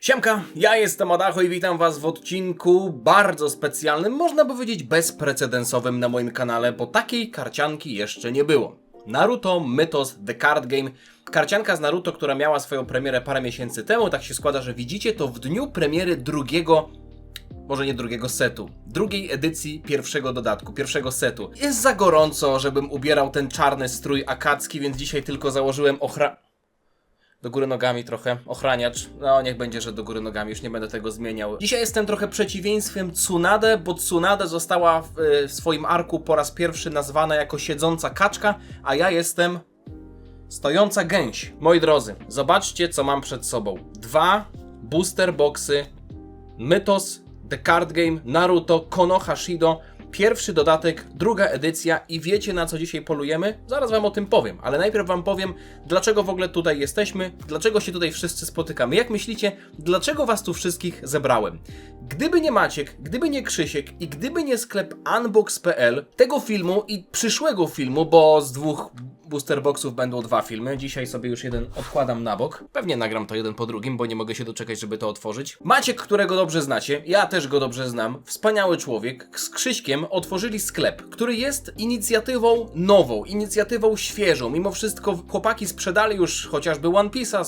Siemka, ja jestem Adacho i witam was w odcinku bardzo specjalnym, można by powiedzieć bezprecedensowym na moim kanale, bo takiej karcianki jeszcze nie było. Naruto Mythos The Card Game. Karcianka z Naruto, która miała swoją premierę parę miesięcy temu, tak się składa, że widzicie to w dniu premiery drugiej edycji pierwszego dodatku, pierwszego setu. Jest za gorąco, żebym ubierał ten czarny strój akacki, więc dzisiaj tylko założyłem do góry nogami trochę, ochraniacz. No niech będzie, że do góry nogami, już nie będę tego zmieniał. Dzisiaj jestem trochę przeciwieństwem Tsunade, bo Tsunade została w swoim arku po raz pierwszy nazwana jako siedząca kaczka, a ja jestem stojąca gęś. Moi drodzy, zobaczcie co mam przed sobą. 2 booster boxy Mythos The Card Game Naruto Konoha Shido. Pierwszy dodatek, druga edycja i wiecie na co dzisiaj polujemy? Zaraz wam o tym powiem, ale najpierw wam powiem, dlaczego w ogóle tutaj jesteśmy, dlaczego się tutaj wszyscy spotykamy. Jak myślicie, dlaczego was tu wszystkich zebrałem? Gdyby nie Maciek, gdyby nie Krzysiek i gdyby nie sklep unbox.pl, tego filmu i przyszłego filmu, bo z 2 booster boxów będą 2 filmy. Dzisiaj sobie już jeden odkładam na bok. Pewnie nagram to jeden po drugim, bo nie mogę się doczekać, żeby to otworzyć. Maciek, którego dobrze znacie, ja też go dobrze znam, wspaniały człowiek, z Krzyśkiem otworzyli sklep, który jest inicjatywą nową, inicjatywą świeżą. Mimo wszystko chłopaki sprzedali już chociażby One Piece'a,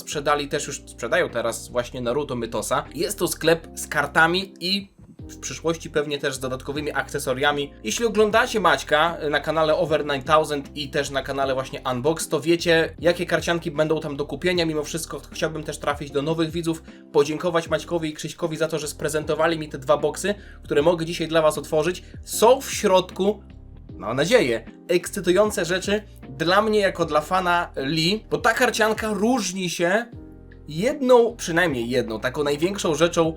sprzedają teraz właśnie Naruto Mythosa. Jest to sklep z kartami i w przyszłości pewnie też z dodatkowymi akcesoriami. Jeśli oglądacie Maćka na kanale Over 9000 i też na kanale właśnie Unbox, to wiecie jakie karcianki będą tam do kupienia. Mimo wszystko chciałbym też trafić do nowych widzów, podziękować Maćkowi i Krzyśkowi za to, że sprezentowali mi te 2 boxy, które mogę dzisiaj dla was otworzyć. Są w środku, mam nadzieję, ekscytujące rzeczy dla mnie jako dla fana Lee, bo ta karcianka różni się przynajmniej jedną, taką największą rzeczą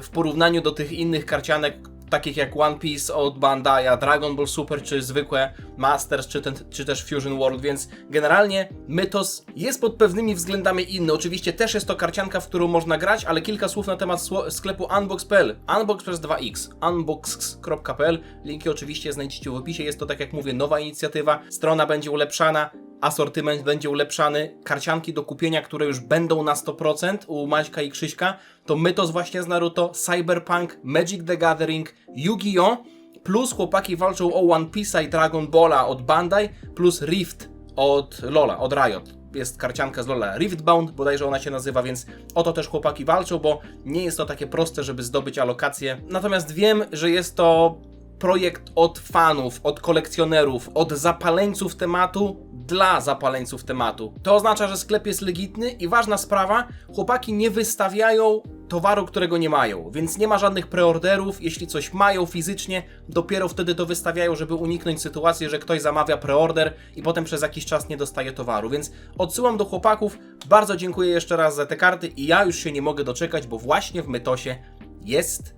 w porównaniu do tych innych karcianek, takich jak One Piece od Bandai'a, Dragon Ball Super, czy zwykłe Masters, czy też Fusion World, więc generalnie Mythos jest pod pewnymi względami inny. Oczywiście też jest to karcianka, w którą można grać, ale kilka słów na temat sklepu unbox.pl. Unbox przez 2x, unbox.pl. Linki oczywiście znajdziecie w opisie. Jest to, tak jak mówię, nowa inicjatywa. Strona będzie ulepszana, asortyment będzie ulepszany, karcianki do kupienia, które już będą na 100% u Maćka i Krzyśka, to Mythos właśnie z Naruto, Cyberpunk, Magic the Gathering, Yu-Gi-Oh! Plus chłopaki walczą o One Piece'a i Dragon Balla od Bandai, plus Rift od Lola, od Riot. Jest karcianka z Lola Riftbound, bodajże ona się nazywa, więc o to też chłopaki walczą, bo nie jest to takie proste, żeby zdobyć alokację. Natomiast wiem, że jest to projekt od fanów, od kolekcjonerów, od zapaleńców tematu, dla zapaleńców tematu. To oznacza, że sklep jest legitny i ważna sprawa, chłopaki nie wystawiają towaru, którego nie mają, więc nie ma żadnych preorderów. Jeśli coś mają fizycznie, dopiero wtedy to wystawiają, żeby uniknąć sytuacji, że ktoś zamawia preorder i potem przez jakiś czas nie dostaje towaru, więc odsyłam do chłopaków. Bardzo dziękuję jeszcze raz za te karty i ja już się nie mogę doczekać, bo właśnie w Mythosie jest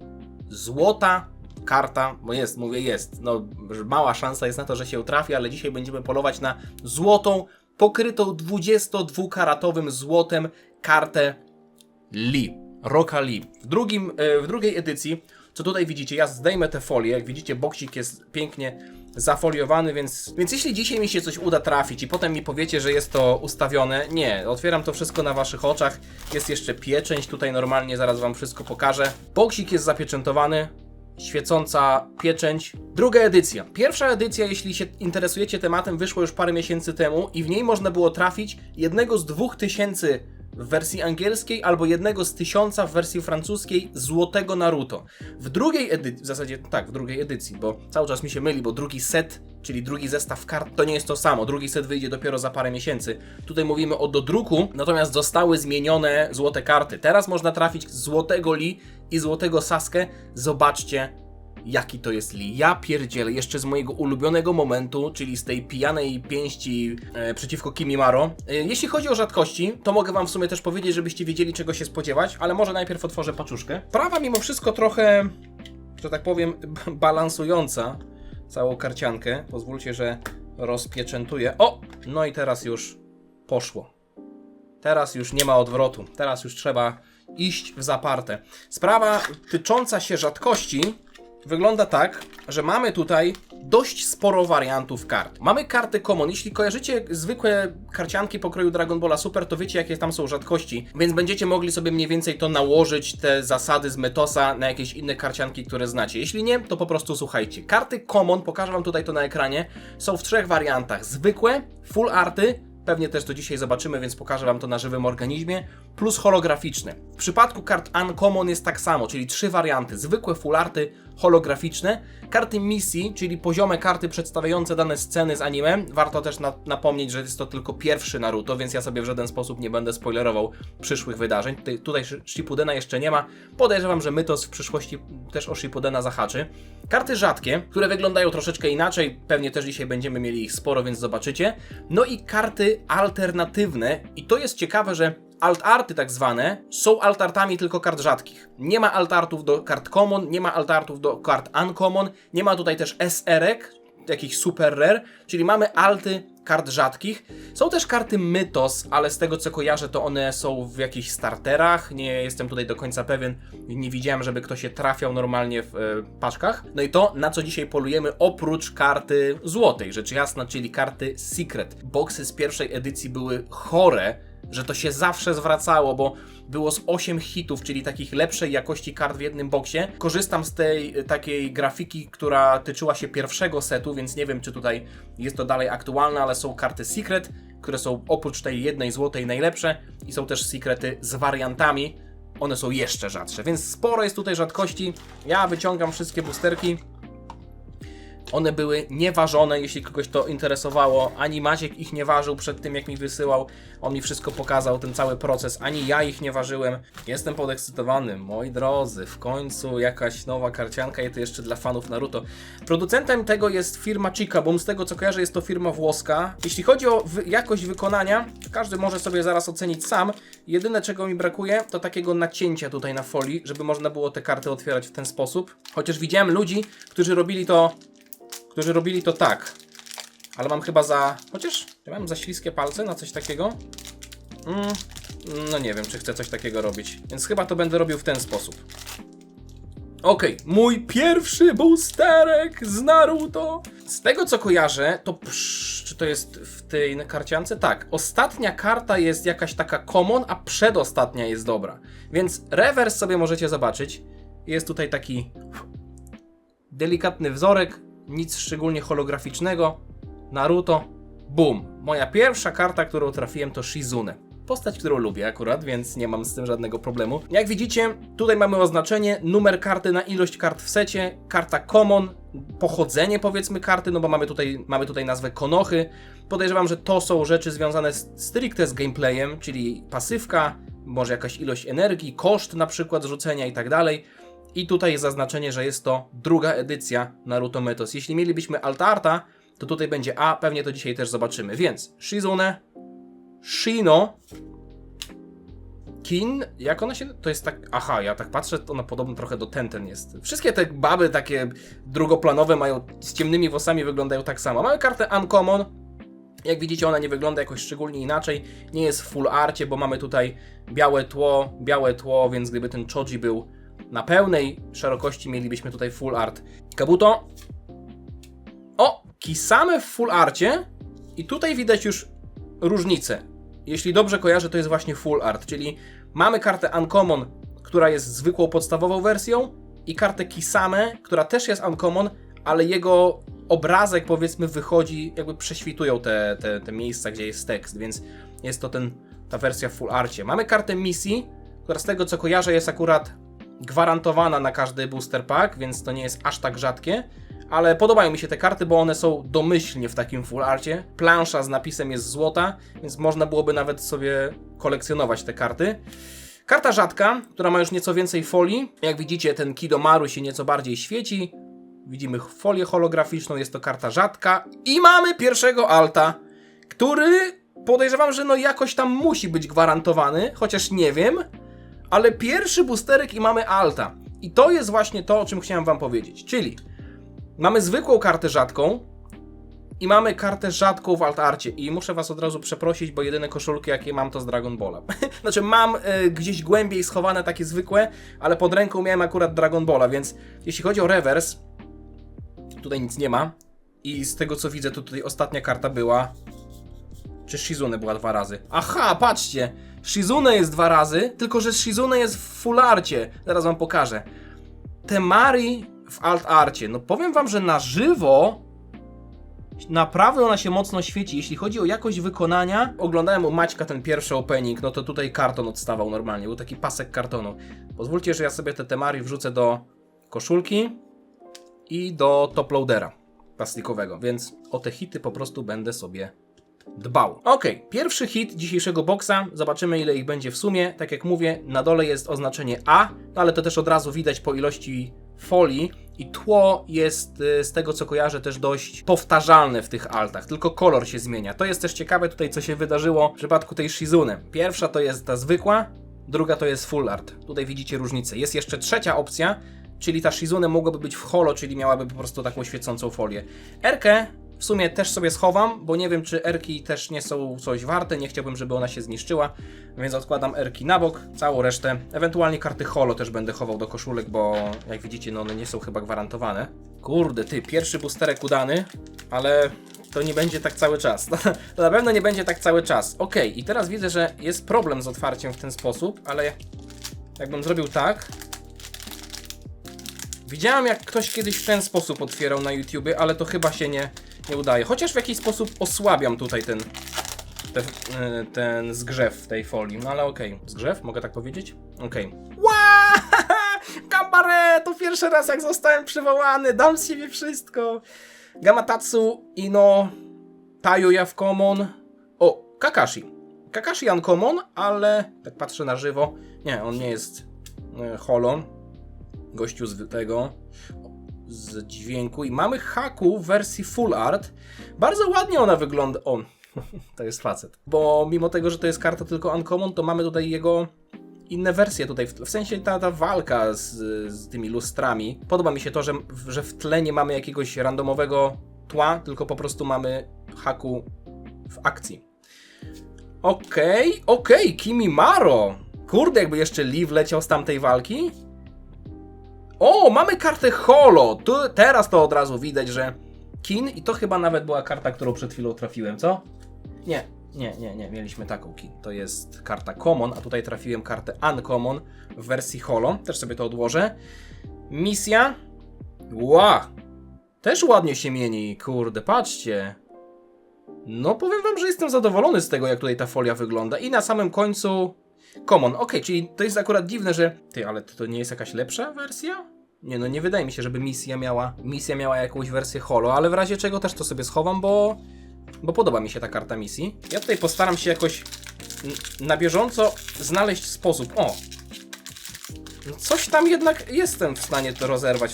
złota karta, bo no mała szansa jest na to, że się trafi, ale dzisiaj będziemy polować na złotą, pokrytą 22-karatowym złotem kartę Lee, Rocka Lee. W drugiej edycji, co tutaj widzicie, ja zdejmę tę folię, jak widzicie boksik jest pięknie zafoliowany, więc jeśli dzisiaj mi się coś uda trafić i potem mi powiecie, że jest to ustawione, nie, otwieram to wszystko na waszych oczach, jest jeszcze pieczęć, tutaj normalnie zaraz wam wszystko pokażę. Boksik jest zapieczętowany, świecąca pieczęć. Druga edycja. Pierwsza edycja, jeśli się interesujecie tematem, wyszła już parę miesięcy temu i w niej można było trafić jednego z 2000 w wersji angielskiej albo jednego z 1000 w wersji francuskiej złotego Naruto. W drugiej edycji, w zasadzie tak, w drugiej edycji, bo cały czas mi się myli, bo drugi set, czyli drugi zestaw kart, to nie jest to samo. Drugi set wyjdzie dopiero za parę miesięcy. Tutaj mówimy o dodruku, natomiast zostały zmienione złote karty. Teraz można trafić złotego Lee i złotego Sasuke. Zobaczcie, jaki to jest Lee. Ja pierdzielę, jeszcze z mojego ulubionego momentu, czyli z tej pijanej pięści przeciwko Kimimaro. Jeśli chodzi o rzadkości, to mogę wam w sumie też powiedzieć, żebyście wiedzieli czego się spodziewać, ale może najpierw otworzę paczuszkę. Prawa mimo wszystko trochę, że tak powiem, balansująca całą karciankę. Pozwólcie, że rozpieczętuję. O! No i teraz już poszło. Teraz już nie ma odwrotu. Teraz już trzeba iść w zaparte. Sprawa tycząca się rzadkości wygląda tak, że mamy tutaj dość sporo wariantów kart. Mamy karty common. Jeśli kojarzycie zwykłe karcianki pokroju Dragon Balla Super, to wiecie, jakie tam są rzadkości, więc będziecie mogli sobie mniej więcej to nałożyć, te zasady z Metosa, na jakieś inne karcianki, które znacie. Jeśli nie, to po prostu słuchajcie. Karty common, pokażę wam tutaj to na ekranie, są w 3 wariantach. Zwykłe, full arty, pewnie też to dzisiaj zobaczymy, więc pokażę wam to na żywym organizmie, plus holograficzne. W przypadku kart uncommon jest tak samo, czyli 3 warianty. Zwykłe full arty, holograficzne. Karty misji, czyli poziome karty przedstawiające dane sceny z anime. Warto też napomnieć, że jest to tylko pierwszy Naruto, więc ja sobie w żaden sposób nie będę spoilerował przyszłych wydarzeń. Tutaj Shippudena jeszcze nie ma. Podejrzewam, że Mythos w przyszłości też o Shippudena zahaczy. Karty rzadkie, które wyglądają troszeczkę inaczej. Pewnie też dzisiaj będziemy mieli ich sporo, więc zobaczycie. No i karty alternatywne. I to jest ciekawe, że alt-arty tak zwane są alt-artami tylko kart rzadkich. Nie ma alt-artów do kart common, nie ma alt-artów do kart uncommon, nie ma tutaj też SR-ek, jakichś super rare, czyli mamy alty kart rzadkich. Są też karty Mythos, ale z tego co kojarzę, to one są w jakichś starterach, nie jestem tutaj do końca pewien, nie widziałem, żeby ktoś się trafiał normalnie w paczkach. No i to, na co dzisiaj polujemy, oprócz karty złotej, rzecz jasna, czyli karty Secret. Boxy z pierwszej edycji były chore, że to się zawsze zwracało, bo było z 8 hitów, czyli takich lepszej jakości kart w jednym boksie. Korzystam z tej takiej grafiki, która tyczyła się pierwszego setu, więc nie wiem, czy tutaj jest to dalej aktualne, ale są karty Secret, które są oprócz tej jednej złotej najlepsze i są też Secrety z wariantami. One są jeszcze rzadsze, więc sporo jest tutaj rzadkości. Ja wyciągam wszystkie boosterki. One były nieważone, jeśli kogoś to interesowało. Ani Maciek ich nie ważył przed tym, jak mi wysyłał. On mi wszystko pokazał, ten cały proces. Ani ja ich nie ważyłem. Jestem podekscytowany. Moi drodzy, w końcu jakaś nowa karcianka i to jeszcze dla fanów Naruto. Producentem tego jest firma Chica, z tego co kojarzę jest to firma włoska. Jeśli chodzi o jakość wykonania, każdy może sobie zaraz ocenić sam. Jedyne czego mi brakuje to takiego nacięcia tutaj na folii, żeby można było te karty otwierać w ten sposób. Chociaż widziałem ludzi, którzy robili to tak, ale mam chyba chociaż ja mam za śliskie palce na coś takiego. No nie wiem, czy chcę coś takiego robić, więc chyba to będę robił w ten sposób. Okej, mój pierwszy boosterek z Naruto. Z tego co kojarzę, to czy to jest w tej karciance? Tak, ostatnia karta jest jakaś taka common, a przedostatnia jest dobra. Więc rewers sobie możecie zobaczyć. Jest tutaj taki delikatny wzorek. Nic szczególnie holograficznego. Naruto. Boom. Moja pierwsza karta, którą trafiłem, to Shizune. Postać, którą lubię akurat, więc nie mam z tym żadnego problemu. Jak widzicie, tutaj mamy oznaczenie, numer karty na ilość kart w secie, karta common, pochodzenie powiedzmy karty, no bo mamy tutaj nazwę Konochy. Podejrzewam, że to są rzeczy związane stricte z gameplayem, czyli pasywka, może jakaś ilość energii, koszt na przykład zrzucenia i tak dalej. I tutaj jest zaznaczenie, że jest to druga edycja Naruto Mythos. Jeśli mielibyśmy alt-arta, to tutaj będzie A, pewnie to dzisiaj też zobaczymy. Więc Shizune, Shino, Kin, jak ona się... To jest tak... Aha, ja tak patrzę, to ona podobno trochę do Tenten jest. Wszystkie te baby takie drugoplanowe mają z ciemnymi włosami, wyglądają tak samo. Mamy kartę Uncommon. Jak widzicie, ona nie wygląda jakoś szczególnie inaczej. Nie jest w full arcie, bo mamy tutaj białe tło, więc gdyby ten Choji był na pełnej szerokości, mielibyśmy tutaj full art. Kabuto. O! Kisame w full arcie. I tutaj widać już różnicę. Jeśli dobrze kojarzę, to jest właśnie full art, czyli mamy kartę Uncommon, która jest zwykłą podstawową wersją i kartę Kisame, która też jest Uncommon, ale jego obrazek powiedzmy wychodzi, jakby prześwitują te miejsca, gdzie jest tekst, więc jest to ta wersja w full arcie. Mamy kartę misji, która z tego co kojarzę jest akurat gwarantowana na każdy booster pack, więc to nie jest aż tak rzadkie, ale podobają mi się te karty, bo one są domyślnie w takim full arcie. Plansza z napisem jest złota, więc można byłoby nawet sobie kolekcjonować te karty. Karta rzadka, która ma już nieco więcej folii. Jak widzicie, ten Kidomaru się nieco bardziej świeci. Widzimy folię holograficzną, jest to karta rzadka. I mamy pierwszego alta, który podejrzewam, że no jakoś tam musi być gwarantowany, chociaż nie wiem. Ale pierwszy boosterek i mamy alta. I to jest właśnie to, o czym chciałem wam powiedzieć. Czyli mamy zwykłą kartę rzadką I mamy kartę rzadką w Altarcie. I muszę was od razu przeprosić, bo jedyne koszulki, jakie mam, to z Dragon Balla. Znaczy mam gdzieś głębiej schowane takie zwykłe, ale pod ręką miałem akurat Dragon Balla, więc jeśli chodzi o rewers, tutaj nic nie ma. I z tego co widzę, to tutaj ostatnia karta była... Czy Shizune była 2 razy? Aha, patrzcie! Shizune jest 2 razy, tylko że Shizune jest w full arcie. Zaraz wam pokażę. Temari w alt arcie. No powiem wam, że na żywo naprawdę ona się mocno świeci. Jeśli chodzi o jakość wykonania, oglądałem u Maćka ten pierwszy opening, no to tutaj karton odstawał normalnie. Był taki pasek kartonu. Pozwólcie, że ja sobie te Temari wrzucę do koszulki i do toploadera plastikowego, więc o te hity po prostu będę sobie dbał. Ok, pierwszy hit dzisiejszego boksa. Zobaczymy, ile ich będzie w sumie. Tak jak mówię, na dole jest oznaczenie A, no ale to też od razu widać po ilości folii i tło jest z tego co kojarzę też dość powtarzalne w tych altach, tylko kolor się zmienia. To jest też ciekawe tutaj co się wydarzyło w przypadku tej Shizune. Pierwsza to jest ta zwykła, druga to jest full art. Tutaj widzicie różnicę. Jest jeszcze trzecia opcja, czyli ta Shizune mogłaby być w holo, czyli miałaby po prostu taką świecącą folię. Erkę w sumie też sobie schowam, bo nie wiem, czy erki też nie są coś warte, nie chciałbym, żeby ona się zniszczyła, więc odkładam erki na bok, całą resztę, ewentualnie karty holo też będę chował do koszulek, bo jak widzicie, no one nie są chyba gwarantowane. Kurde, ty, pierwszy boosterek udany, ale to nie będzie tak cały czas. To na pewno nie będzie tak cały czas. Ok, i teraz widzę, że jest problem z otwarciem w ten sposób, ale jakbym zrobił tak... Widziałem, jak ktoś kiedyś w ten sposób otwierał na YouTubie, ale to chyba się nie udaje. Chociaż w jakiś sposób osłabiam tutaj ten zgrzew w tej folii. No ale okej. Zgrzew? Mogę tak powiedzieć? Okej. Wow! Gambare! To pierwszy raz jak zostałem przywołany. Dam z siebie wszystko. Gamatatsu, Ino, Tayuya w common. O, Kakashi. Kakashi uncommon, ale tak patrzę na żywo. Nie, on nie jest holo. Gościu z dźwięku i mamy Haku w wersji full art. Bardzo ładnie ona wygląda. O, to jest facet. Bo mimo tego, że to jest karta tylko uncommon, to mamy tutaj jego inne wersje tutaj. W sensie ta walka z tymi lustrami. Podoba mi się to, że w tle nie mamy jakiegoś randomowego tła, tylko po prostu mamy Haku w akcji. Okej, Kimimaro. Kurde, jakby jeszcze Liv leciał z tamtej walki. O, mamy kartę holo! Teraz to od razu widać, że Kin i to chyba nawet była karta, którą przed chwilą trafiłem, co? Nie, mieliśmy taką Kin. To jest karta common, a tutaj trafiłem kartę uncommon w wersji holo. Też sobie to odłożę. Misja. Ła! Też ładnie się mieni, kurde, patrzcie. No powiem wam, że jestem zadowolony z tego, jak tutaj ta folia wygląda. I na samym końcu... Common, czyli to jest akurat dziwne, że... Ty, ale to nie jest jakaś lepsza wersja? Nie, no nie wydaje mi się, żeby misja miała jakąś wersję holo, ale w razie czego też to sobie schowam, bo podoba mi się ta karta misji. Ja tutaj postaram się jakoś na bieżąco znaleźć sposób. O! Coś tam jednak jestem w stanie to rozerwać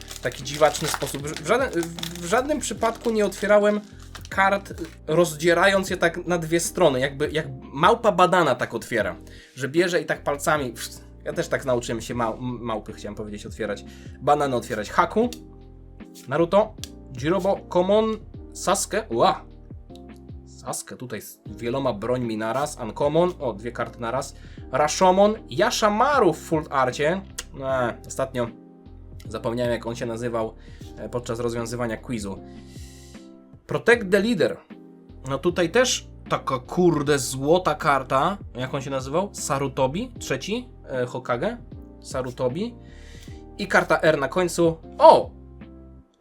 w taki dziwaczny sposób. W żadnym przypadku nie otwierałem kart, rozdzierając je tak na dwie strony, jak małpa badana tak otwiera, że bierze i tak palcami, ja też tak nauczyłem się małpy, chciałem powiedzieć, otwierać, banany otwierać. Haku, Naruto, Jirobo, Common, Sasuke, Sasuke tutaj z wieloma brońmi naraz, Uncommon, o, 2 karty naraz, Rashomon, Yashamaru w full arcie, ostatnio zapomniałem jak on się nazywał podczas rozwiązywania quizu. Protect the Leader. No tutaj też taka kurde złota karta. Jak on się nazywał? Sarutobi, trzeci Hokage. Sarutobi. I karta R na końcu.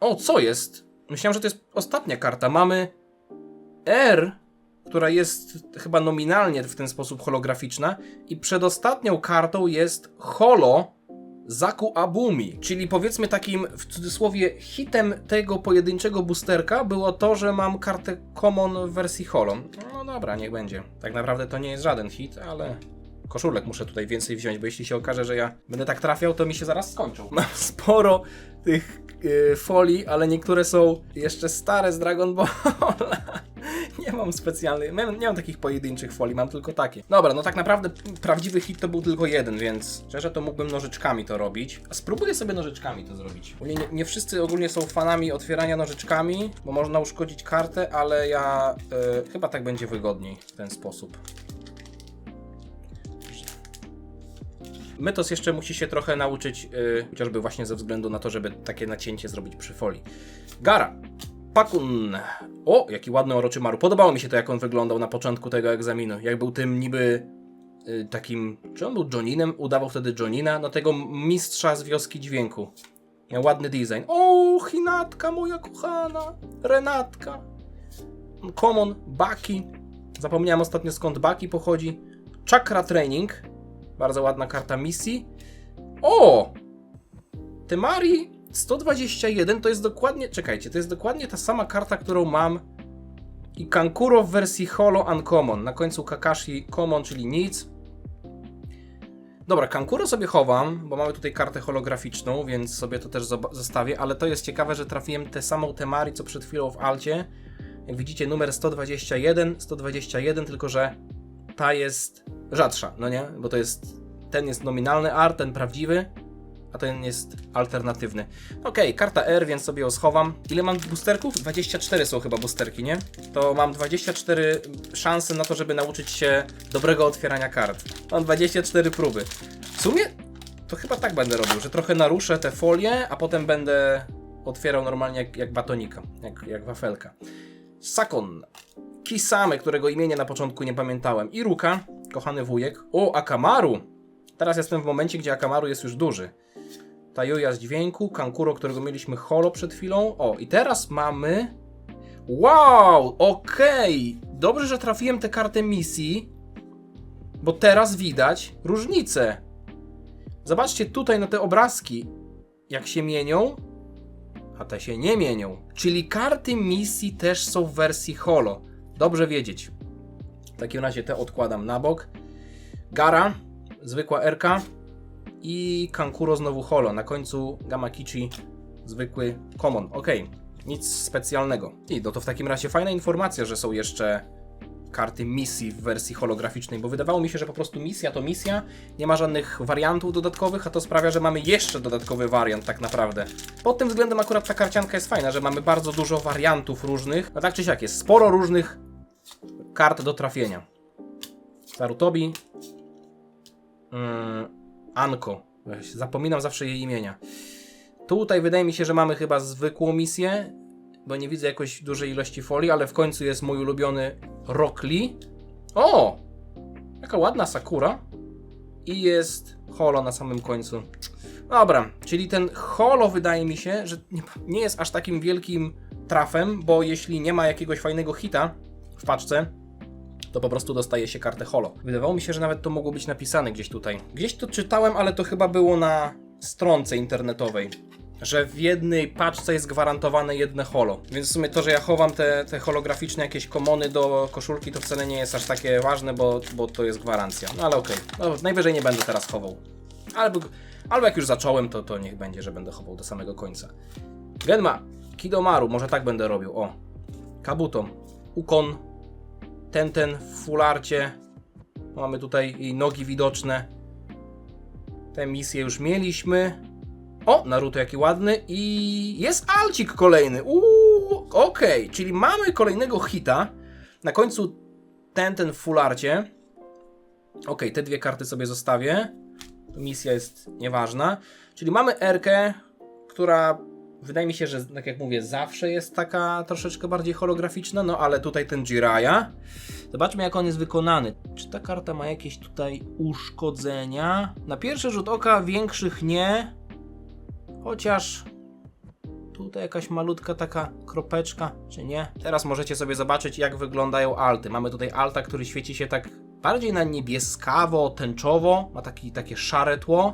O, co jest? Myślałem, że to jest ostatnia karta. Mamy R, która jest chyba nominalnie w ten sposób holograficzna. I przedostatnią kartą jest holo Zaku Abumi, czyli powiedzmy takim w cudzysłowie hitem tego pojedynczego boosterka było to, że mam kartę common w wersji holo. No dobra, niech będzie. Tak naprawdę to nie jest żaden hit, ale koszulek muszę tutaj więcej wziąć, bo jeśli się okaże, że ja będę tak trafiał, to mi się zaraz skończą. Mam sporo tych folii, ale niektóre są jeszcze stare z Dragon Balla. Nie mam specjalnych, nie mam takich pojedynczych folii, mam tylko takie. Dobra, no tak naprawdę prawdziwy hit to był tylko jeden, więc szczerze to mógłbym nożyczkami to robić. A spróbuję sobie nożyczkami to zrobić. Nie wszyscy ogólnie są fanami otwierania nożyczkami, bo można uszkodzić kartę, ale ja chyba tak będzie wygodniej w ten sposób. Mytos jeszcze musi się trochę nauczyć, chociażby właśnie ze względu na to, żeby takie nacięcie zrobić przy folii. Gara. Pakun. O, jaki ładny Orochimaru. Podobało mi się to, jak on wyglądał na początku tego egzaminu. Jak był tym niby takim... Czy on był Joninem? Udawał wtedy Jonina? No tego mistrza z wioski dźwięku. Miał ładny design. O, Hinatka moja kochana. Renatka. Common. Baki. Zapomniałem ostatnio, skąd Baki pochodzi. Chakra Training. Bardzo ładna karta misji. O! Temari 121 to jest dokładnie... Czekajcie, to jest dokładnie ta sama karta, którą mam i Kankuro w wersji Holo Uncommon. Na końcu Kakashi Common, czyli nic. Dobra, Kankuro sobie chowam, bo mamy tutaj kartę holograficzną, więc sobie to też zostawię, ale to jest ciekawe, że trafiłem tę samą Temari, co przed chwilą w Alcie. Jak widzicie, numer 121, tylko że ta jest rzadsza, no nie? Bo to jest... Ten jest nominalny art, ten prawdziwy, a ten jest alternatywny. Okej, karta R, więc sobie ją schowam. Ile mam boosterków? 24 są chyba boosterki, nie? To mam 24 szanse na to, żeby nauczyć się dobrego otwierania kart. Mam 24 próby. W sumie to chyba tak będę robił, że trochę naruszę te folie, a potem będę otwierał normalnie jak batonika, jak wafelka. Sakon. Kisame, którego imienia na początku nie pamiętałem. Iruka, kochany wujek. O, Akamaru. Teraz jestem w momencie, gdzie Akamaru jest już duży. Tajuya z dźwięku, Kankuro, którego mieliśmy holo przed chwilą. O, i teraz mamy... Wow, okej. Dobrze, że trafiłem tę kartę misji, bo teraz widać różnicę. Zobaczcie tutaj na te obrazki, jak się mienią, a te się nie mienią. Czyli karty misji też są w wersji holo. Dobrze wiedzieć. W takim razie te odkładam na bok. Gara, zwykła R-ka i Kankuro znowu holo. Na końcu Gamakichi, zwykły common. Ok, nic specjalnego. I no to w takim razie fajna informacja, że są jeszcze karty misji w wersji holograficznej, bo wydawało mi się, że po prostu misja to misja, nie ma żadnych wariantów dodatkowych, a to sprawia, że mamy jeszcze dodatkowy wariant tak naprawdę. Pod tym względem akurat ta karcianka jest fajna, że mamy bardzo dużo wariantów różnych, no tak czy siak jest sporo różnych kart do trafienia. Sarutobi, Anko, zapominam zawsze jej imienia. Tutaj wydaje mi się, że mamy chyba zwykłą misję, bo nie widzę jakoś dużej ilości folii, ale w końcu jest mój ulubiony Rock Lee. O! Jaka ładna Sakura. I jest holo na samym końcu. Dobra, czyli ten holo wydaje mi się, że nie jest aż takim wielkim trafem, bo jeśli nie ma jakiegoś fajnego hita w paczce, to po prostu dostaje się kartę holo. Wydawało mi się, że nawet to mogło być napisane gdzieś tutaj. Gdzieś to czytałem, ale to chyba było na stronce internetowej, że w jednej paczce jest gwarantowane jedne holo. Więc w sumie to, że ja chowam te holograficzne jakieś komony do koszulki, to wcale nie jest aż takie ważne, bo to jest gwarancja. No ale okej. No, najwyżej nie będę teraz chował. Albo jak już zacząłem, to niech będzie, że będę chował do samego końca. Genma, Kidomaru, może tak będę robił. O, Kabuto, Ukon, Tenten w fularcie. Mamy tutaj jej nogi widoczne. Te misje już mieliśmy. O, Naruto jaki ładny i jest Alcik kolejny. Okej, czyli mamy kolejnego hita. Na końcu ten w fularcie. Okej, te dwie karty sobie zostawię. To misja jest nieważna. Czyli mamy R-kę, która wydaje mi się, że tak jak mówię, zawsze jest taka troszeczkę bardziej holograficzna, no ale tutaj ten Jiraiya. Zobaczmy, jak on jest wykonany. Czy ta karta ma jakieś tutaj uszkodzenia? Na pierwszy rzut oka większych nie. Chociaż tutaj jakaś malutka taka kropeczka, czy nie? Teraz możecie sobie zobaczyć, jak wyglądają alty. Mamy tutaj alta, który świeci się tak bardziej na niebieskawo, tęczowo. Ma takie szare tło.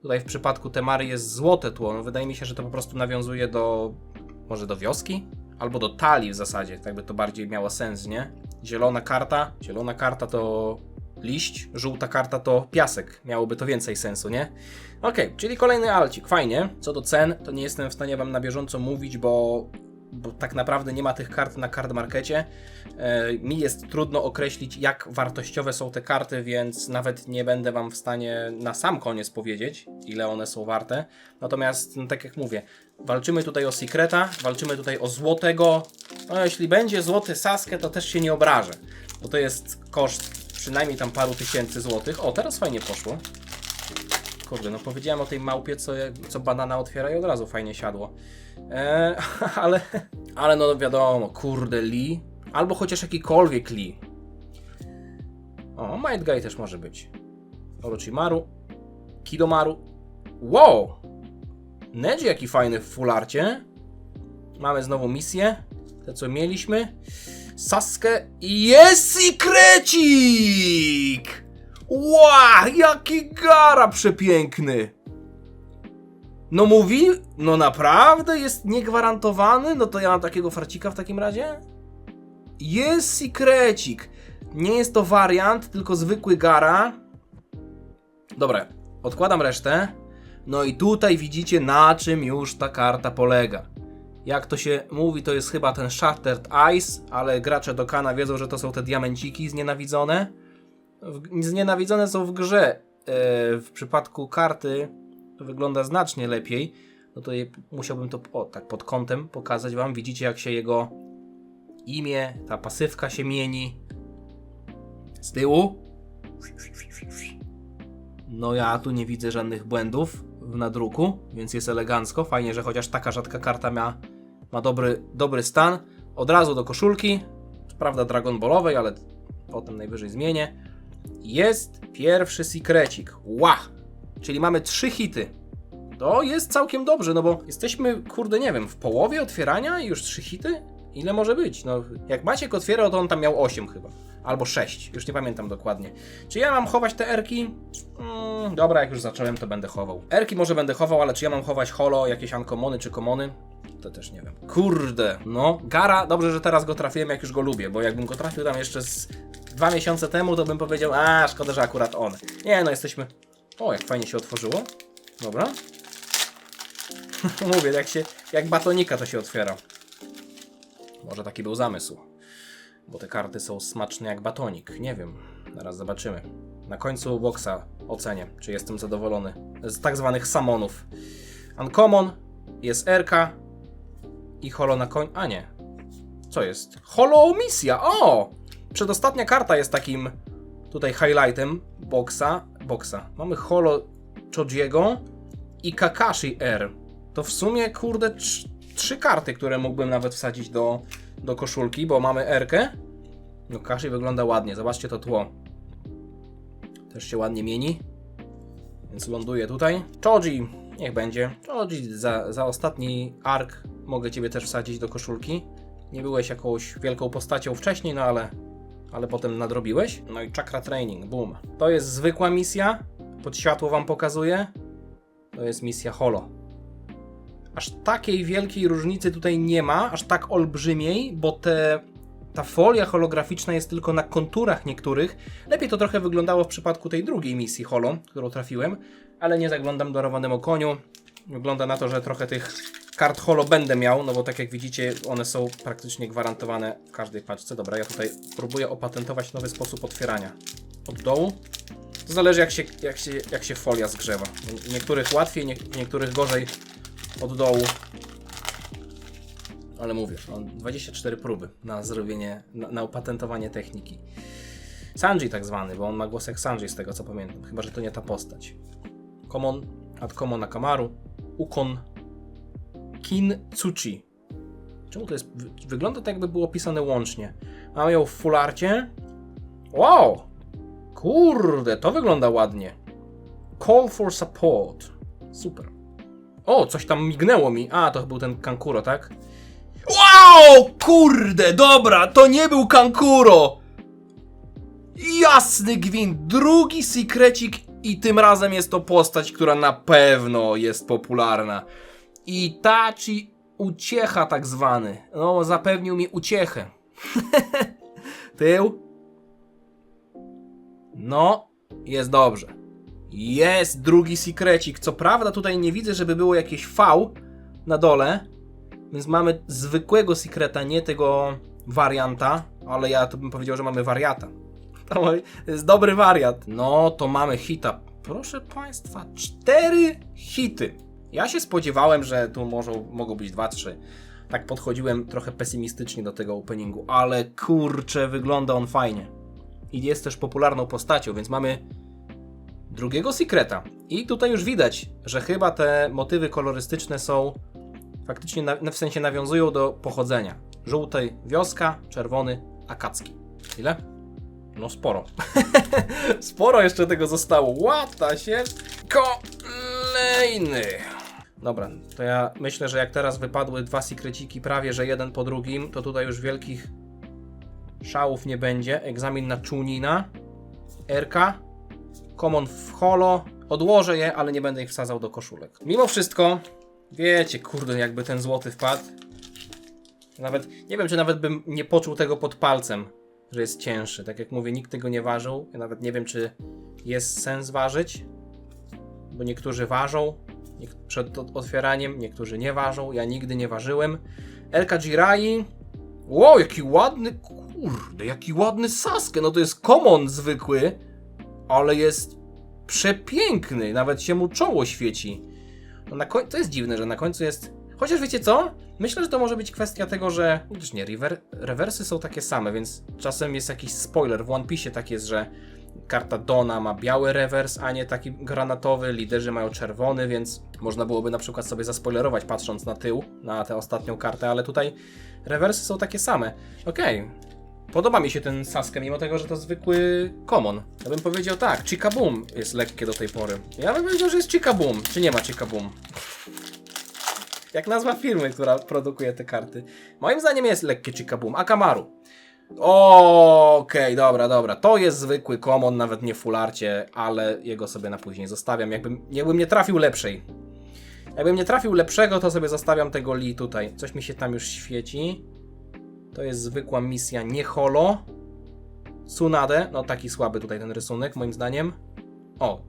Tutaj w przypadku Temary jest złote tło. No, wydaje mi się, że to po prostu nawiązuje może do wioski? Albo do talii w zasadzie. Tak by to bardziej miało sens, nie? Zielona karta to liść, żółta karta to piasek. Miałoby to więcej sensu, nie? Okej, czyli kolejny alcik, fajnie. Co do cen, to nie jestem w stanie wam na bieżąco mówić, bo bo tak naprawdę nie ma tych kart na card markecie. Mi jest trudno określić, jak wartościowe są te karty, więc nawet nie będę wam w stanie na sam koniec powiedzieć, ile one są warte. Natomiast, no tak jak mówię, walczymy tutaj o Secreta, walczymy tutaj o złotego. No jeśli będzie złoty Sasuke, to też się nie obrażę, bo to jest koszt przynajmniej tam paru tysięcy złotych. O, teraz fajnie poszło. Kurde, no powiedziałem o tej małpie, co banana otwiera i od razu fajnie siadło. Ale no wiadomo, kurde, Lee. Albo chociaż jakikolwiek Lee. O, Might Guy też może być. Orochimaru. Kidomaru. Wow! Neji jaki fajny w fularcie. Mamy znowu misję. Te co mieliśmy. Sasuke. Jest Secrecik! Wow, jaki Gara przepiękny! No mówi? No naprawdę? Jest niegwarantowany? No to ja mam takiego farcika w takim razie? Jest Secrecik! Nie jest to wariant, tylko zwykły Gara. Dobra, odkładam resztę. No i tutaj widzicie, na czym już ta karta polega. Jak to się mówi, to jest chyba ten Shattered Ice, ale gracze Dokana wiedzą, że to są te diamenciki znienawidzone. Znienawidzone są w grze. W przypadku karty to wygląda znacznie lepiej. No to musiałbym to tak pod kątem pokazać wam. Widzicie, jak się jego imię, ta pasywka się mieni. Z tyłu. No ja tu nie widzę żadnych błędów w nadruku, więc jest elegancko. Fajnie, że chociaż taka rzadka karta ma dobry stan. Od razu do koszulki. Co prawda Dragon Ballowej, ale potem najwyżej zmienię. Jest pierwszy Secrecik. Ła! Czyli mamy 3 hity. To jest całkiem dobrze, no bo jesteśmy, kurde, nie wiem, w połowie otwierania i już 3 hity? Ile może być? No, jak Maciek otwierał, to on tam miał 8 chyba. Albo 6, już nie pamiętam dokładnie. Czy ja mam chować te erki? Dobra, jak już zacząłem, to będę chował. Erki może będę chował, ale czy ja mam chować holo, jakieś uncommony czy commony? To też nie wiem. Kurde, no. Gara, dobrze, że teraz go trafiłem, jak już go lubię, bo jakbym go trafił tam jeszcze z 2 miesiące temu, to bym powiedział, szkoda, że akurat on. Nie, no jesteśmy... O, jak fajnie się otworzyło. Dobra. Mówię, jak batonika to się otwiera. Może taki był zamysł. Bo te karty są smaczne jak batonik. Nie wiem. Zaraz zobaczymy. Na końcu boxa ocenię, czy jestem zadowolony z tak zwanych samonów. Uncommon, jest Erka i holo na koń... A nie. Co jest? Holo misja! O! Przedostatnia karta jest takim tutaj highlightem boxa. Mamy holo Chojiego i Kakashi R. To w sumie, kurde, 3 karty, które mógłbym nawet wsadzić do koszulki, bo mamy Erkę. No Kakashi wygląda ładnie, zobaczcie to tło. Też się ładnie mieni. Więc ląduje tutaj. Choji, niech będzie. Choji, za ostatni ark mogę ciebie też wsadzić do koszulki. Nie byłeś jakąś wielką postacią wcześniej, no ale potem nadrobiłeś. No i Chakra Training, boom. To jest zwykła misja. Pod światło wam pokazuję. To jest misja holo. Aż takiej wielkiej różnicy tutaj nie ma, aż tak olbrzymiej, bo ta folia holograficzna jest tylko na konturach niektórych. Lepiej to trochę wyglądało w przypadku tej drugiej misji holo, którą trafiłem, ale nie zaglądam darowanemu koniu. Wygląda na to, że trochę tych kart holo będę miał, no bo tak jak widzicie, one są praktycznie gwarantowane w każdej paczce. Dobra, ja tutaj próbuję opatentować nowy sposób otwierania. Od dołu. To zależy jak się folia zgrzewa. Niektórych łatwiej, niektórych gorzej od dołu. Ale mówię, mam 24 próby na zrobienie, na opatentowanie techniki. Sanji tak zwany, bo on ma głos jak Sanji z tego co pamiętam. Chyba, że to nie ta postać. Common, Atkomo Nakamaru, Ukon, Kintsuchi. Czemu to jest? Wygląda tak, jakby było pisane łącznie. Mamy ją w fularcie. Wow! Kurde, to wygląda ładnie. Call for support. Super. O, coś tam mignęło mi. A, to był ten Kankuro, tak? Wow! Kurde, dobra, to nie był Kankuro! Jasny gwint, drugi Secrecik i tym razem jest to postać, która na pewno jest popularna. Itachi Uciecha tak zwany. No, zapewnił mi uciechę. Tył. No, jest dobrze. Jest drugi Secrecik. Co prawda tutaj nie widzę, żeby było jakieś V na dole, Więc mamy zwykłego Secreta, nie tego warianta, ale ja to bym powiedział, że mamy wariata. To jest dobry wariat. No to mamy hita. Proszę Państwa, 4 hity. Ja się spodziewałem, że tu mogą być 2-3. Tak podchodziłem trochę pesymistycznie do tego openingu, ale kurczę, wygląda on fajnie. I jest też popularną postacią, więc mamy drugiego Secreta. I tutaj już widać, że chyba te motywy kolorystyczne są faktycznie, w sensie nawiązują do pochodzenia. Żółtej wioska, czerwony akacki. Ile? No sporo. Sporo jeszcze tego zostało. Łata się. Kolejny. Dobra, to ja myślę, że jak teraz wypadły 2 secreciki prawie, że jeden po drugim, to tutaj już wielkich szałów nie będzie. Egzamin na Chunina. RK. Common w holo. Odłożę je, ale nie będę ich wsadzał do koszulek. Mimo wszystko, wiecie, kurde, jakby ten złoty wpadł. Nawet, nie wiem, czy nawet bym nie poczuł tego pod palcem, że jest cięższy. Tak jak mówię, nikt tego nie ważył. Ja nawet nie wiem, czy jest sens ważyć, bo niektórzy ważą przed otwieraniem, niektórzy nie ważą. Ja nigdy nie ważyłem. LK Jirai. Wow, jaki ładny, kurde, jaki ładny Sasuke. No to jest common zwykły, ale jest przepiękny. Nawet się mu czoło świeci. No to jest dziwne, że na końcu jest... Chociaż wiecie co? Myślę, że to może być kwestia tego, że... Chociaż nie, rewersy są takie same, więc czasem jest jakiś spoiler. W One Piece tak jest, że karta Dona ma biały rewers, a nie taki granatowy. Liderzy mają czerwony, więc można byłoby na przykład sobie zaspoilerować, patrząc na tył, na tę ostatnią kartę, ale tutaj rewersy są takie same. Okej. Podoba mi się ten Sasuke, mimo tego, że to zwykły common. Ja bym powiedział tak, Chica Boom jest lekkie do tej pory. Ja bym powiedział, że jest Chica Boom. Czy nie ma Chica Boom? Jak nazwa firmy, która produkuje te karty. Moim zdaniem jest lekkie Chica Boom. Akamaru. Okej, dobra. To jest zwykły common, nawet nie w fularcie, ale jego sobie na później zostawiam. Jakbym nie trafił lepszej. Jakbym nie trafił lepszego, to sobie zostawiam tego Lee tutaj. Coś mi się tam już świeci. To jest zwykła misja, nie holo. Tsunade, no taki słaby tutaj ten rysunek, moim zdaniem. O,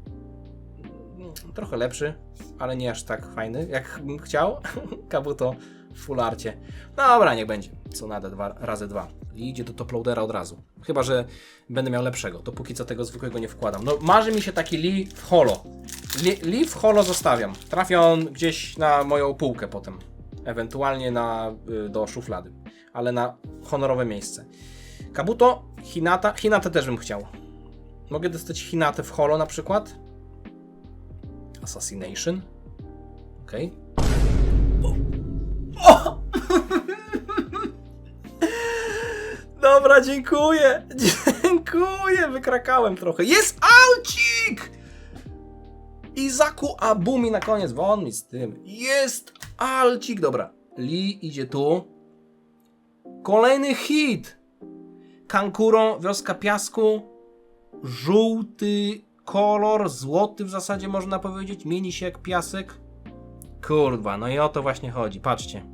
trochę lepszy, ale nie aż tak fajny, jak bym chciał. Kabuto w fularcie. No dobra, niech będzie. Tsunade 2x2. I idzie do toploadera od razu. Chyba że będę miał lepszego. To póki co tego zwykłego nie wkładam. No marzy mi się taki Lee w holo. Lee w holo zostawiam. Trafia on gdzieś na moją półkę potem. Ewentualnie do szuflady. Ale na honorowe miejsce. Kabuto, Hinata. Hinatę też bym chciał. Mogę dostać Hinatę w holo na przykład. Assassination. Okej. O! Dobra, dziękuję. Dziękuję, wykrakałem trochę. Jest Alcik! Izaku Abumi na koniec. Won mi z tym. Jest Alcik. Dobra. Lee idzie tu. Kolejny hit. Kankuro, Wioska Piasku. Żółty kolor, złoty w zasadzie można powiedzieć. Mieni się jak piasek. Kurwa, no i o to właśnie chodzi. Patrzcie.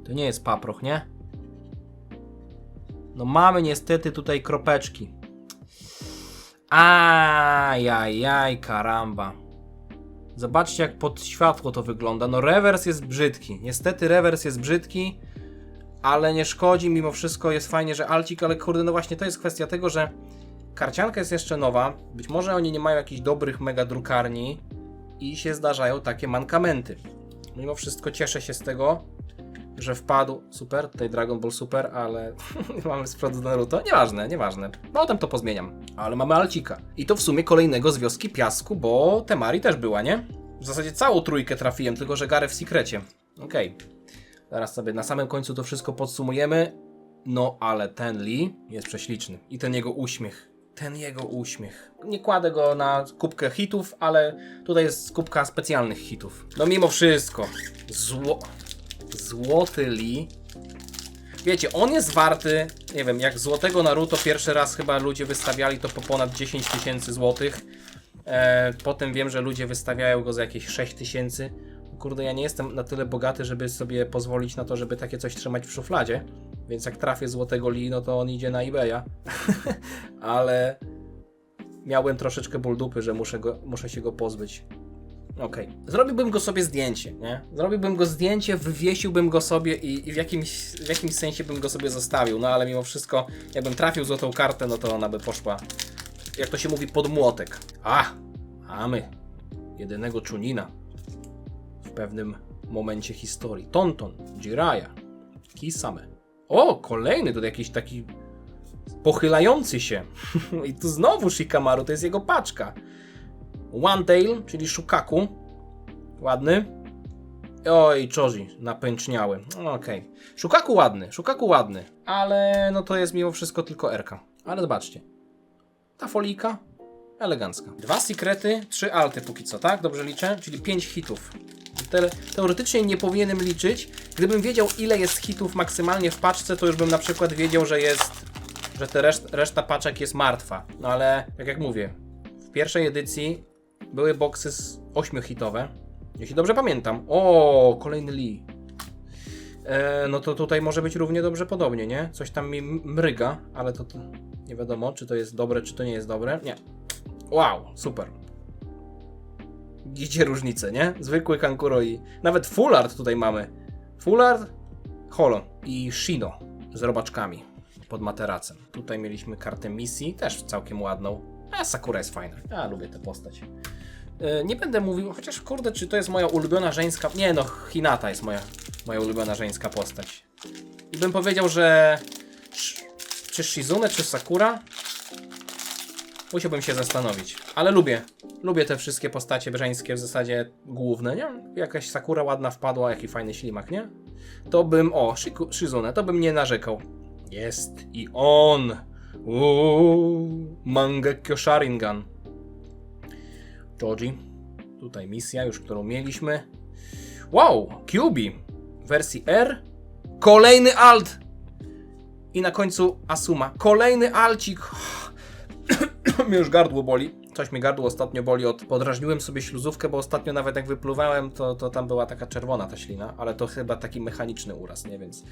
To nie jest paproch, nie? No mamy niestety tutaj kropeczki. Ajajaj, karamba. Zobaczcie jak pod światło to wygląda. No rewers jest brzydki. Niestety rewers jest brzydki. Ale nie szkodzi, mimo wszystko jest fajnie, że Alcik, ale kurde, no właśnie to jest kwestia tego, że karcianka jest jeszcze nowa. Być może oni nie mają jakichś dobrych mega drukarni i się zdarzają takie mankamenty. Mimo wszystko cieszę się z tego, że wpadł. Super, tutaj Dragon Ball Super, ale mamy z przodu Naruto. Nieważne. Potem to pozmieniam. Ale mamy Alcika. I to w sumie kolejnego z Wioski Piasku, bo Temari też była, nie? W zasadzie całą trójkę trafiłem, tylko że Garę w Secrecie. Okej. Zaraz sobie na samym końcu to wszystko podsumujemy. No ale ten Lee jest prześliczny. I ten jego uśmiech. Nie kładę go na kubkę hitów, ale tutaj jest kubka specjalnych hitów. No mimo wszystko. Złoty Lee. Wiecie, on jest warty, nie wiem, jak złotego Naruto pierwszy raz chyba ludzie wystawiali to po ponad 10 000 złotych. Potem wiem, że ludzie wystawiają go za jakieś 6 000. Kurde, ja nie jestem na tyle bogaty, żeby sobie pozwolić na to, żeby takie coś trzymać w szufladzie. Więc jak trafię złotego Lee, no to on idzie na eBaya. Ale miałem troszeczkę ból dupy, że muszę się go pozbyć. Okej. Zrobiłbym go sobie zdjęcie, nie? Zrobiłbym go zdjęcie, wywiesiłbym go sobie i w jakimś sensie bym go sobie zostawił, no ale mimo wszystko, jakbym trafił złotą kartę, no to ona by poszła, jak to się mówi, pod młotek. Mamy jedynego Chunina w pewnym momencie historii. Tonton, Jiraiya, Kisame. O, kolejny to jakiś taki pochylający się. I tu znowu Shikamaru, to jest jego paczka. One Tail, czyli Shukaku. Ładny. Oj, Choji, napęczniały. Okej. Shukaku ładny. Ale no to jest mimo wszystko tylko R-ka. Ale zobaczcie. Ta folika elegancka. 2 sekrety, 3 alty póki co, tak? Dobrze liczę? Czyli 5 hitów. Teoretycznie nie powinienem liczyć. Gdybym wiedział, ile jest hitów maksymalnie w paczce, to już bym na przykład wiedział, że reszta paczek jest martwa. No ale, tak jak mówię, w pierwszej edycji były boksy 8-hitowe. Jeśli dobrze pamiętam. O, kolejny Lee. No to tutaj może być równie dobrze podobnie, nie? Coś tam mi mryga, ale to nie wiadomo, czy to jest dobre, czy to nie jest dobre. Nie. Wow, super. Widzicie różnicę, nie? Zwykły Kankuro i nawet Full Art tutaj mamy. Full Art, Holo i Shino z robaczkami pod materacem. Tutaj mieliśmy kartę misji, też całkiem ładną. A Sakura jest fajna. Ja lubię tę postać. Nie będę mówił, chociaż kurde, czy to jest moja ulubiona żeńska... Nie no, Hinata jest moja ulubiona żeńska postać. I bym powiedział, że... Czy Shizune, czy Sakura? Musiałbym się zastanowić. Ale lubię te wszystkie postacie żeńskie w zasadzie główne, nie? Jakaś Sakura ładna wpadła, jaki fajny ślimak, nie? To bym... O, Shizune, to bym nie narzekał. Jest i on! Mangekyo Sharingan. Choji. Tutaj misja już, którą mieliśmy. Wow! Kyubi w wersji R. Kolejny alt! I na końcu Asuma. Kolejny alcik. Mnie już gardło boli. Coś mi gardło ostatnio boli podrażniłem sobie śluzówkę, bo ostatnio nawet jak wypluwałem, to tam była taka czerwona ta ślina, ale to chyba taki mechaniczny uraz, nie? Więc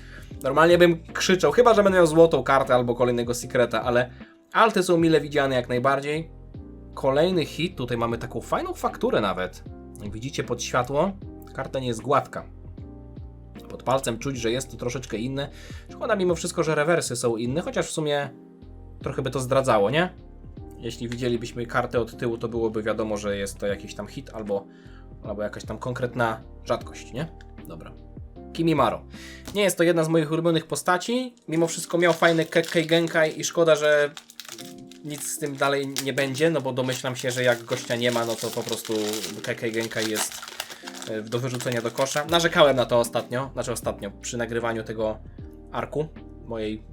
normalnie bym krzyczał, chyba że będę miał złotą kartę albo kolejnego sekreta, ale alty są mile widziane jak najbardziej. Kolejny hit, tutaj mamy taką fajną fakturę nawet. Jak widzicie pod światło, karta nie jest gładka. Pod palcem czuć, że jest to troszeczkę inne. Szkoda mimo wszystko, że rewersy są inne, chociaż w sumie trochę by to zdradzało, nie? Jeśli widzielibyśmy kartę od tyłu, to byłoby wiadomo, że jest to jakiś tam hit albo jakaś tam konkretna rzadkość, nie? Dobra. Kimimaro. Nie jest to jedna z moich ulubionych postaci. Mimo wszystko miał fajny Kekkei Genkai i szkoda, że nic z tym dalej nie będzie, no bo domyślam się, że jak gościa nie ma, no to po prostu Kekkei Genkai jest do wyrzucenia do kosza. Narzekałem na to ostatnio, przy nagrywaniu tego arku, mojej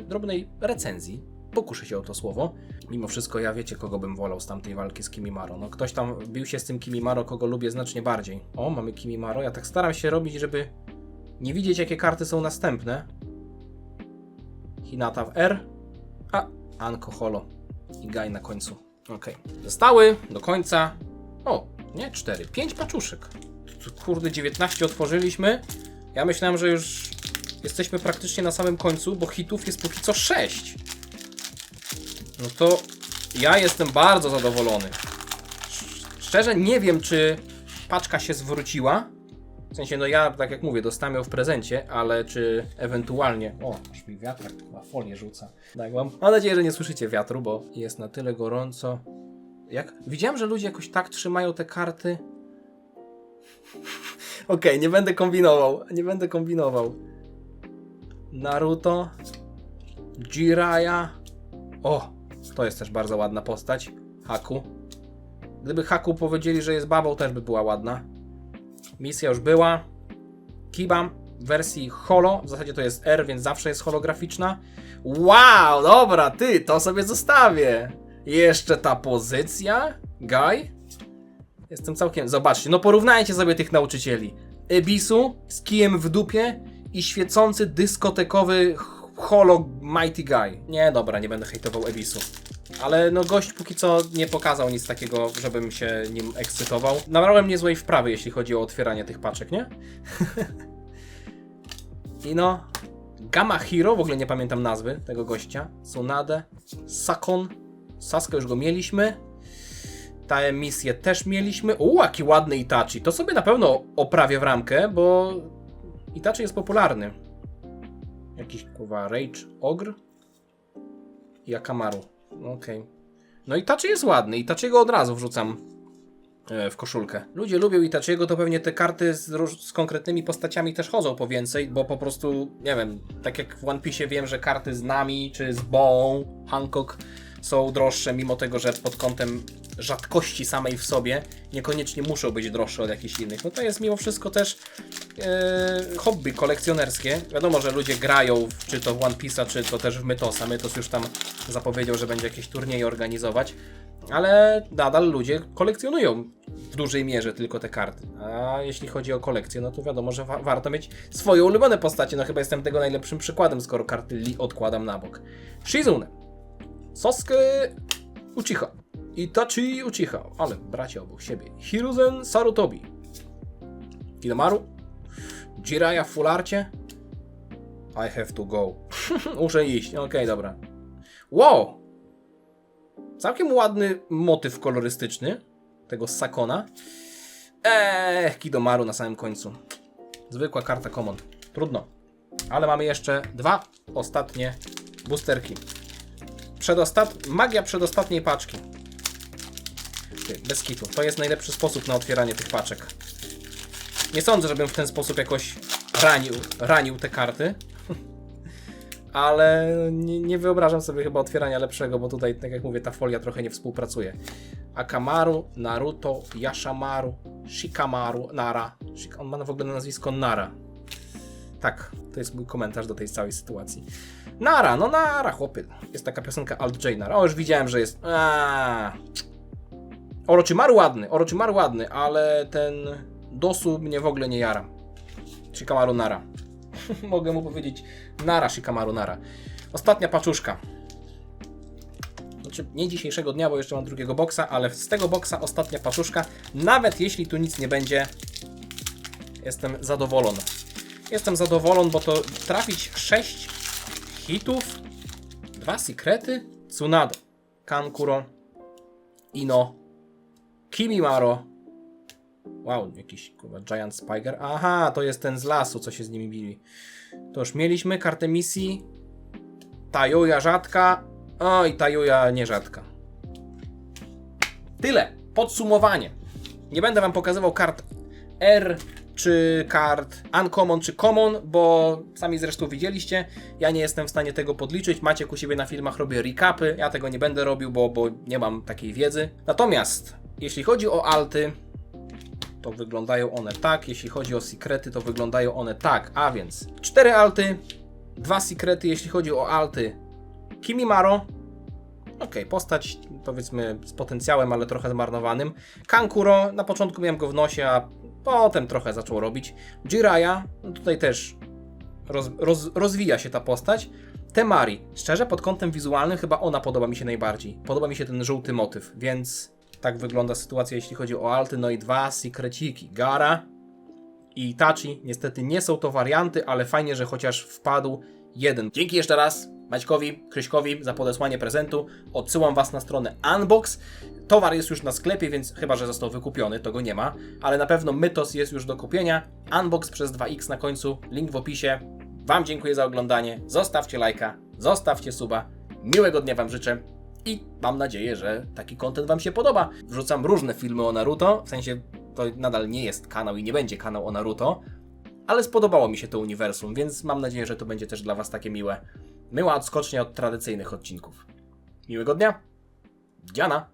drobnej recenzji. Pokuszę się o to słowo. Mimo wszystko ja wiecie, kogo bym wolał z tamtej walki z Kimimaro. No ktoś tam bił się z tym Kimimaro, kogo lubię znacznie bardziej. O, mamy Kimimaro. Ja tak staram się robić, żeby nie widzieć, jakie karty są następne. Hinata w R. A, Anko Holo. I Gai na końcu. Okej. Zostały do końca... O, nie 4, 5 paczuszek. Kurde, 19 otworzyliśmy. Ja myślałem, że już jesteśmy praktycznie na samym końcu, bo hitów jest póki co 6. No to ja jestem bardzo zadowolony. Szczerze nie wiem, czy paczka się zwróciła. W sensie, no ja, tak jak mówię, dostałem ją w prezencie, ale czy ewentualnie... O, aż mi wiatr chyba folię rzuca. Tak, mam nadzieję, że nie słyszycie wiatru, bo jest na tyle gorąco. Widziałem, że ludzie jakoś tak trzymają te karty. Okej, nie będę kombinował. Naruto. Jiraiya. O! To jest też bardzo ładna postać. Haku. Gdyby Haku powiedzieli, że jest babą, też by była ładna. Misja już była. Kiba w wersji holo. W zasadzie to jest R, więc zawsze jest holograficzna. Wow, dobra, to sobie zostawię. Jeszcze ta pozycja. Gai. Jestem całkiem... Zobaczcie, no porównajcie sobie tych nauczycieli. Ebisu z kijem w dupie i świecący dyskotekowy holo Mighty Guy. Nie, dobra, nie będę hejtował Ebisu. Ale no gość póki co nie pokazał nic takiego, żebym się nim ekscytował. Nabrałem niezłej wprawy, jeśli chodzi o otwieranie tych paczek, nie? I no... Gamma Hero, w ogóle nie pamiętam nazwy tego gościa. Tsunade, Sakon, Sasuke już go mieliśmy. Ta emisję też mieliśmy. Jaki ładny Itachi. To sobie na pewno oprawię w ramkę, bo Itachi jest popularny. Jakiś kurwa Rage Ogre i Akamaru. Okej. No Itachi jest ładny. Itachiego od razu wrzucam w koszulkę. Ludzie lubią Itachiego, to pewnie te karty z konkretnymi postaciami też chodzą po więcej, bo po prostu, nie wiem, tak jak w One Piece wiem, że karty z Nami czy z Boą, Hancock są droższe, mimo tego, że pod kątem rzadkości samej w sobie niekoniecznie muszą być droższe od jakichś innych. No to jest mimo wszystko też hobby kolekcjonerskie. Wiadomo, że ludzie grają czy to w One Piece'a, czy to też w Mythosa. Mythos już tam zapowiedział, że będzie jakieś turnieje organizować. Ale nadal ludzie kolekcjonują w dużej mierze tylko te karty. A jeśli chodzi o kolekcję, no to wiadomo, że warto mieć swoje ulubione postacie. No chyba jestem tego najlepszym przykładem, skoro karty Lee odkładam na bok. Shizune, Sasuke Uchiha, Itachi Uchiha, ale bracia obok siebie. Hiruzen Sarutobi, Kidomaru, Jiraiya w fularcie. I have to go. Muszę iść, okej, dobra. Wow! Całkiem ładny motyw kolorystyczny tego Sakona. Kidomaru na samym końcu. Zwykła karta common. Trudno. Ale mamy jeszcze dwa ostatnie boosterki. Magia przedostatniej paczki. Bez kitu. To jest najlepszy sposób na otwieranie tych paczek. Nie sądzę, żebym w ten sposób jakoś ranił te karty. Ale nie wyobrażam sobie chyba otwierania lepszego, bo tutaj, tak jak mówię, ta folia trochę nie współpracuje. Akamaru, Naruto, Yashamaru, Shikamaru, Nara. On ma w ogóle nazwisko Nara. Tak, to jest mój komentarz do tej całej sytuacji. Nara, no Nara, chłopie. Jest taka piosenka Alt J Nara. O, już widziałem, że jest... Orochimaru ładny, ale ten Dosu mnie w ogóle nie jara. Shikamaru Nara. Mogę mu powiedzieć Nara, Shikamaru Nara. Ostatnia paczuszka. Znaczy, nie dzisiejszego dnia, bo jeszcze mam drugiego boksa, ale z tego boksa ostatnia paczuszka. Nawet jeśli tu nic nie będzie, jestem zadowolony. Jestem zadowolony, bo to trafić 6 hitów, 2 sekrety, Tsunade, Kankuro, Ino, Kimimaro. Wow, jakiś kurwa Giant Spiger. Aha, to jest ten z lasu, co się z nimi bili. To już mieliśmy kartę misji. Tajuya rzadka. Oj, Tajuya nierzadka. Tyle. Podsumowanie. Nie będę wam pokazywał kart R, czy kart Uncommon, czy Common, bo sami zresztą widzieliście. Ja nie jestem w stanie tego podliczyć. Maciek u siebie na filmach robi recapy. Ja tego nie będę robił, bo nie mam takiej wiedzy. Natomiast, jeśli chodzi o alty, to wyglądają one tak, jeśli chodzi o sekrety, to wyglądają one tak, a więc 4 alty, 2 sekrety, jeśli chodzi o alty Kimimaro, postać powiedzmy z potencjałem, ale trochę zmarnowanym. Kankuro, na początku miałem go w nosie, a potem trochę zaczął robić. Jiraiya, no tutaj też rozwija się ta postać. Temari, szczerze pod kątem wizualnym chyba ona podoba mi się najbardziej. Podoba mi się ten żółty motyw, więc tak wygląda sytuacja, jeśli chodzi o alty. No i 2 sekreciki. Gaara i Itachi. Niestety nie są to warianty, ale fajnie, że chociaż wpadł jeden. Dzięki jeszcze raz Maćkowi, Kryśkowi za podesłanie prezentu. Odsyłam was na stronę Unbox. Towar jest już na sklepie, więc chyba, że został wykupiony, to go nie ma. Ale na pewno Mythos jest już do kupienia. Unbox przez 2x na końcu. Link w opisie. Wam dziękuję za oglądanie. Zostawcie lajka, zostawcie suba. Miłego dnia wam życzę. I mam nadzieję, że taki content wam się podoba. Wrzucam różne filmy o Naruto, w sensie to nadal nie jest kanał i nie będzie kanał o Naruto, ale spodobało mi się to uniwersum, więc mam nadzieję, że to będzie też dla was takie miła odskocznia od tradycyjnych odcinków. Miłego dnia, dziana!